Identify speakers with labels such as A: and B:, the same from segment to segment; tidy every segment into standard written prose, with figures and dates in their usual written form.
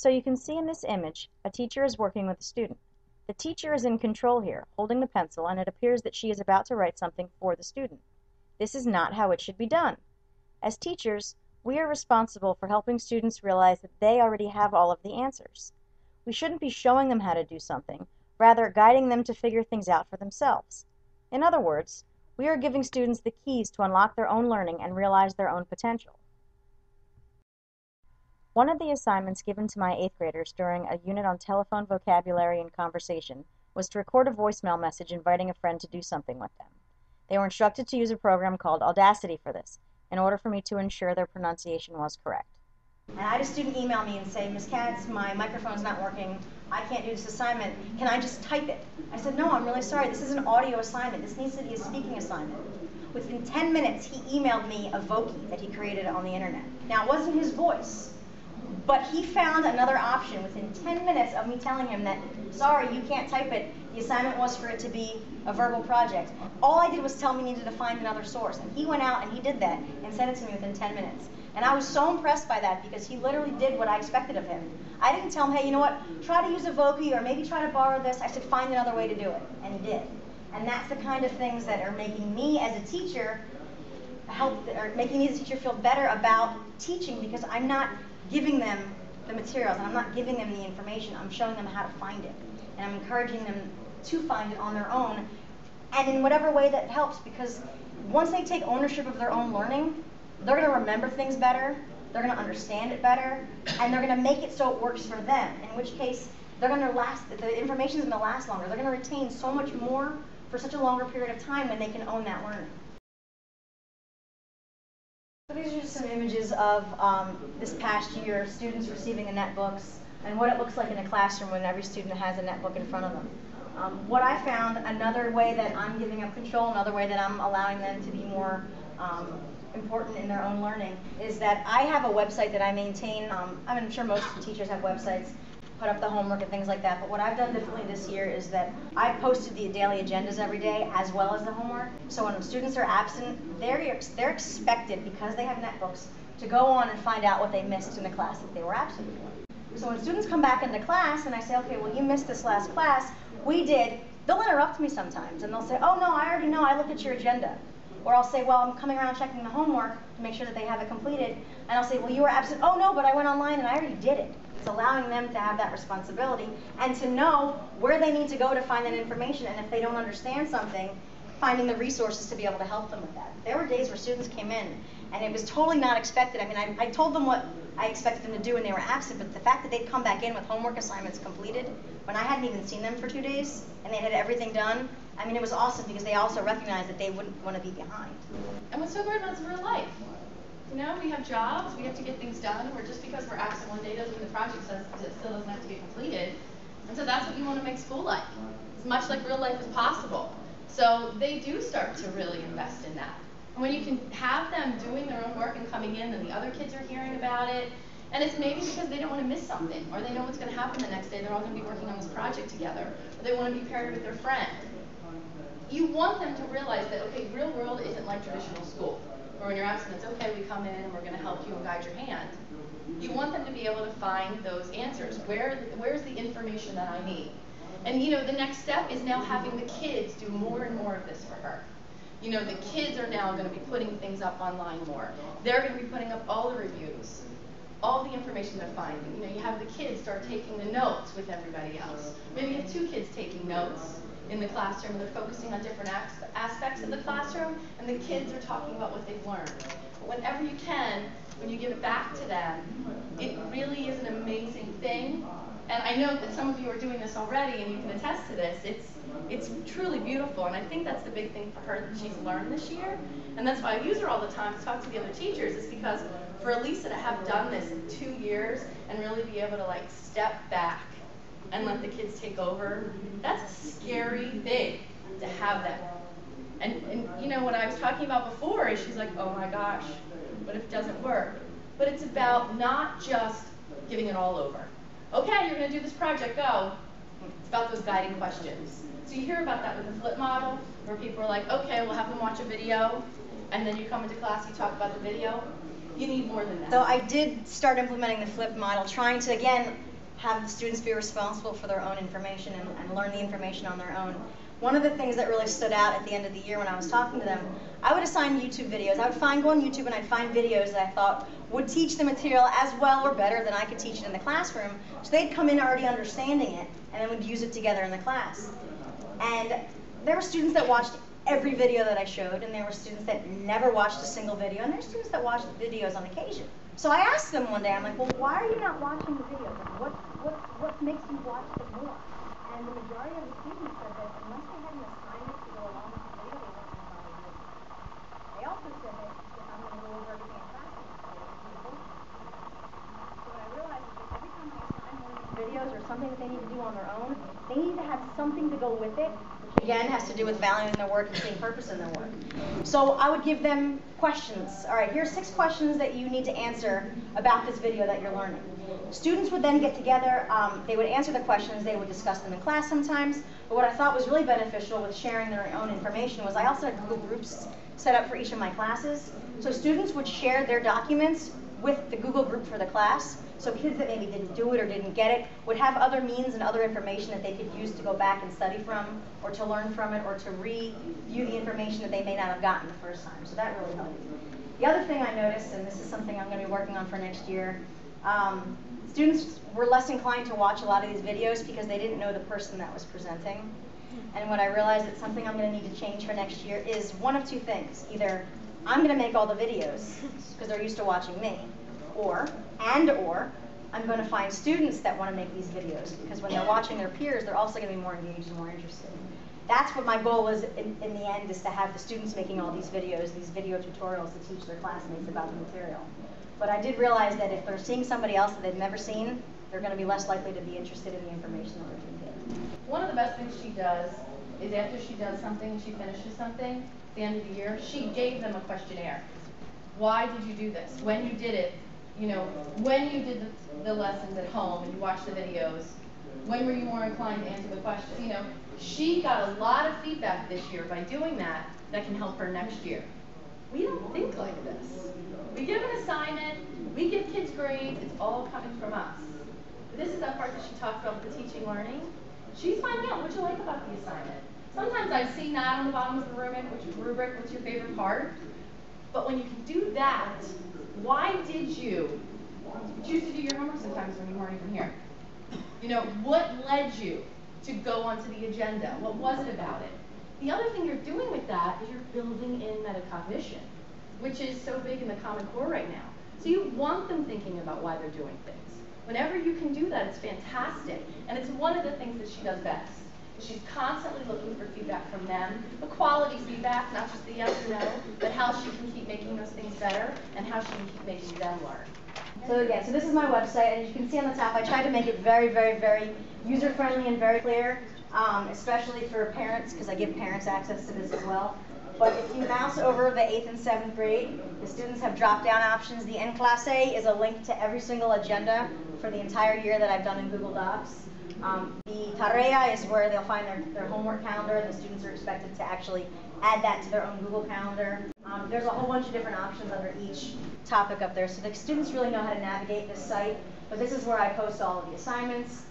A: So you can see in this image, a teacher is working with a student. The teacher is in control here, holding the pencil, and it appears that she is about to write something for the student. This is not how it should be done. As teachers, we are responsible for helping students realize that they already have all of the answers. We shouldn't be showing them how to do something, rather guiding them to figure things out for themselves. In other words, we are giving students the keys to unlock their own learning and realize their own potential. One of the assignments given to my 8th graders during a unit on telephone vocabulary and conversation was to record a voicemail message inviting a friend to do something with them. They were instructed to use a program called Audacity for this, in order for me to ensure their pronunciation was correct. And I had a student email me and say, Ms. Katz, my microphone's not working. I can't do this assignment. Can I just type it? I said, no, I'm really sorry. This is an audio assignment. This needs to be a speaking assignment. Within 10 minutes, he emailed me a Voki that he created on the internet. Now, it wasn't his voice, but he found another option within 10 minutes of me telling him that, sorry, you can't type it. The assignment was for it to be a verbal project. All I did was tell him he needed to find another source. And he went out and he did that and sent it to me within 10 minutes. And I was so impressed by that because he literally did what I expected of him. I didn't tell him, hey, you know what, try to use a Voki or maybe try to borrow this. I said, find another way to do it. And he did. And that's the kind of things that are making me as a teacher feel better about teaching, because I'm not giving them the materials and I'm not giving them the information. I'm showing them how to find it. And I'm encouraging them to find it on their own and in whatever way that helps, because once they take ownership of their own learning, they're going to remember things better, they're going to understand it better, and they're going to make it so it works for them, in which case they're going to the information is going to last longer. They're going to retain so much more for such a longer period of time when they can own that learning. So these are just some images of this past year, students receiving the netbooks, and what it looks like in a classroom when every student has a netbook in front of them. What I found, another way that I'm giving up control, another way that I'm allowing them to be more important in their own learning, is that I have a website that I maintain. I'm sure most teachers have websites, put up the homework and things like that, but what I've done differently this year is that I posted the daily agendas every day as well as the homework. So when students are absent, they're expected, because they have netbooks, to go on and find out what they missed in the class that they were absent for. So when students come back into class and I say, okay, well, you missed this last class, they'll interrupt me sometimes and they'll say, oh no, I already know, I looked at your agenda. Or I'll say, well, I'm coming around checking the homework to make sure that they have it completed. And I'll say, well, you were absent. Oh no, but I went online and I already did it. It's allowing them to have that responsibility and to know where they need to go to find that information. And if they don't understand something, finding the resources to be able to help them with that. There were days where students came in and it was totally not expected. I mean, I told them what I expected them to do when they were absent, but the fact that they'd come back in with homework assignments completed when I hadn't even seen them for 2 days and they had everything done, I mean, it was awesome, because they also recognized that they wouldn't want to be behind.
B: And what's so great about real life? You know, we have jobs, we have to get things done, or just because we're absent one day doesn't mean the project still doesn't have to be completed. And so that's what you want to make school like, as much like real life as possible. So they do start to really invest in that. And when you can have them doing their own work and coming in, and the other kids are hearing about it, and it's maybe because they don't want to miss something, or they know what's going to happen the next day, they're all going to be working on this project together, or they want to be paired with their friend. You want them to realize that, okay, real world isn't like traditional school, where when you're absent, it's okay, we come in and we're going to help you and guide your hand. You want them to be able to find those answers. Where's the information that I need? And you know, the next step is now having the kids do more and more of this for her. You know, the kids are now going to be putting things up online more. They're going to be putting up all the reviews, all the information they're finding. You know, you have the kids start taking the notes with everybody else. Maybe you have 2 kids taking notes in the classroom. They're focusing on different aspects of the classroom, and the kids are talking about what they've learned. But whenever you can, when you give it back to them, it really is an amazing thing. And I know that some of you are doing this already, and you can attest to this. It's truly beautiful, and I think that's the big thing for her that she's learned this year. And that's why I use her all the time to talk to the other teachers, is because for Alyssa to have done this in 2 years and really be able to like step back and let the kids take over, that's a scary thing to have that. And you know, what I was talking about before is she's like, oh my gosh, what if it doesn't work? But it's about not just giving it all over. Okay, you're going to do this project, go. It's about those guiding questions. So you hear about that with the flip model, where people are like, okay, we'll have them watch a video, and then you come into class, you talk about the video. You need more than that.
A: So I did start implementing the flip model, trying to, again, have the students be responsible for their own information and learn the information on their own. One of the things that really stood out at the end of the year when I was talking to them, I would assign YouTube videos. I would go on YouTube and I'd find videos that I thought would teach the material as well or better than I could teach it in the classroom. So they'd come in already understanding it and then would use it together in the class. And there were students that watched every video that I showed, and there were students that never watched a single video, and there were students that watched the videos on occasion. So I asked them one day, I'm like, well, why are you not watching the videos? Like, what makes you watch them more? And the majority of the students said that unless they had an assignment to go along with the video, they weren't going to bother doing it. They also said that if I'm going to go over everything in class, they would do it. So what I realized is that every time I assign one of these videos or something that they need to do on their own, they need to have something to go with it, which again has to do with valuing their work and seeing purpose in their work. So I would give them questions. All right, here's 6 questions that you need to answer about this video that you're learning. Students would then get together, they would answer the questions, they would discuss them in class sometimes, but what I thought was really beneficial with sharing their own information was I also had Google Groups set up for each of my classes. So students would share their documents with the Google group for the class, so kids that maybe didn't do it or didn't get it would have other means and other information that they could use to go back and study from, or to learn from it, or to review the information that they may not have gotten the first time. So that really helped. The other thing I noticed, and this is something I'm going to be working on for next year, students were less inclined to watch a lot of these videos because they didn't know the person that was presenting. And what I realized that something I'm going to need to change for next year is one of 2 things. Either I'm going to make all the videos because they're used to watching me, or I'm going to find students that want to make these videos because when they're watching their peers, they're also going to be more engaged and more interested. That's what my goal is in the end, is to have the students making all these videos, these video tutorials to teach their classmates about the material. But I did realize that if they're seeing somebody else that they've never seen, they're going to be less likely to be interested in the information that they're being given.
B: One of the best things she does is after she does something, she finishes something, at the end of the year, she gave them a questionnaire. Why did you do this? When you did it, you know, when you did the lessons at home and you watched the videos, when were you more inclined to answer the questions? You know, she got a lot of feedback this year by doing that can help her next year. We don't think like this. We give an assignment, we give kids grades, it's all coming from us. This is that part that she talked about, the teaching learning. She's finding out what you like about the assignment. Sometimes I've seen that on the bottom of the rubric, what's your favorite part? But when you can do that, why did you choose to do your homework sometimes when you weren't even here? You know, what led you to go onto the agenda? What was it about it? The other thing you're doing with that is you're building in metacognition, which is so big in the Common Core right now. So you want them thinking about why they're doing things. Whenever you can do that, it's fantastic. And it's one of the things that she does best. She's constantly looking for feedback from them, the quality feedback, not just the yes or no, but how she can keep making those things better and how she can keep making them learn.
A: So again, so this is my website, and as you can see on the top, I tried to make it very, very, very user-friendly and very clear, especially for parents, because I give parents access to this as well. But if you mouse over the 8th and 7th grade, the students have drop-down options. The En Clase is a link to every single agenda for the entire year that I've done in Google Docs. The Tarea is where they'll find their homework calendar, and the students are expected to actually add that to their own Google Calendar. There's a whole bunch of different options under each topic up there, so the students really know how to navigate this site. But this is where I post all of the assignments.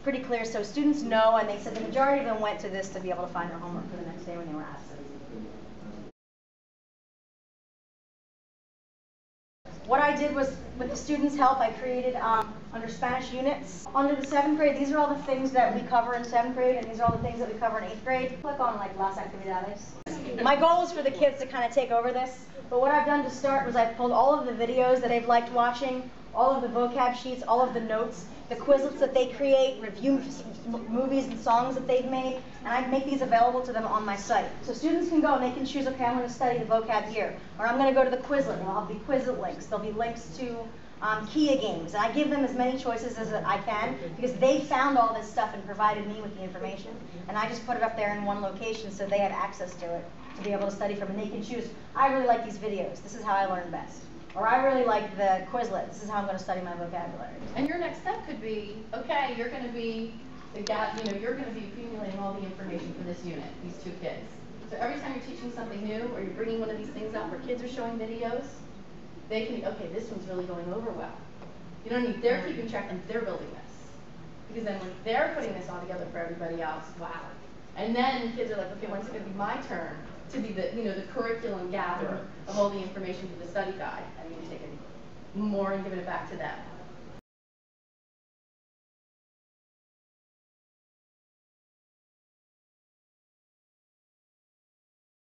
A: Pretty clear, so students know, and they said the majority of them went to this to be able to find their homework for the next day when they were absent. What I did was, with the students' help, I created under Spanish units. Under the 7th grade, these are all the things that we cover in 7th grade, and these are all the things that we cover in 8th grade. Click on like Las Actividades. My goal is for the kids to kind of take over this, but what I've done to start was I've pulled all of the videos that they've liked watching, all of the vocab sheets, all of the notes, the Quizlets that they create, review movies and songs that they've made, and I make these available to them on my site. So students can go and they can choose, okay, I'm going to study the vocab here, or I'm going to go to the Quizlet, and there'll be Quizlet links. There'll be links to Kia games, and I give them as many choices as I can because they found all this stuff and provided me with the information, and I just put it up there in one location so they have access to it to be able to study from, and they can choose, I really like these videos, this is how I learn best. Or I really like the Quizlet, this is how I'm going to study my vocabulary.
B: And your next step could be, okay, you're going to be you're going to be accumulating all the information for this unit, these 2 kids. So every time you're teaching something new, or you're bringing one of these things out where kids are showing videos, they can, okay, this one's really going over well. You don't need, they're keeping track and they're building this. Because then when they're putting this all together for everybody else, wow. And then kids are like, okay, when's it going to be my turn to be the, the curriculum gatherer of all the information for the study guide? And you take it more and giving it back to them.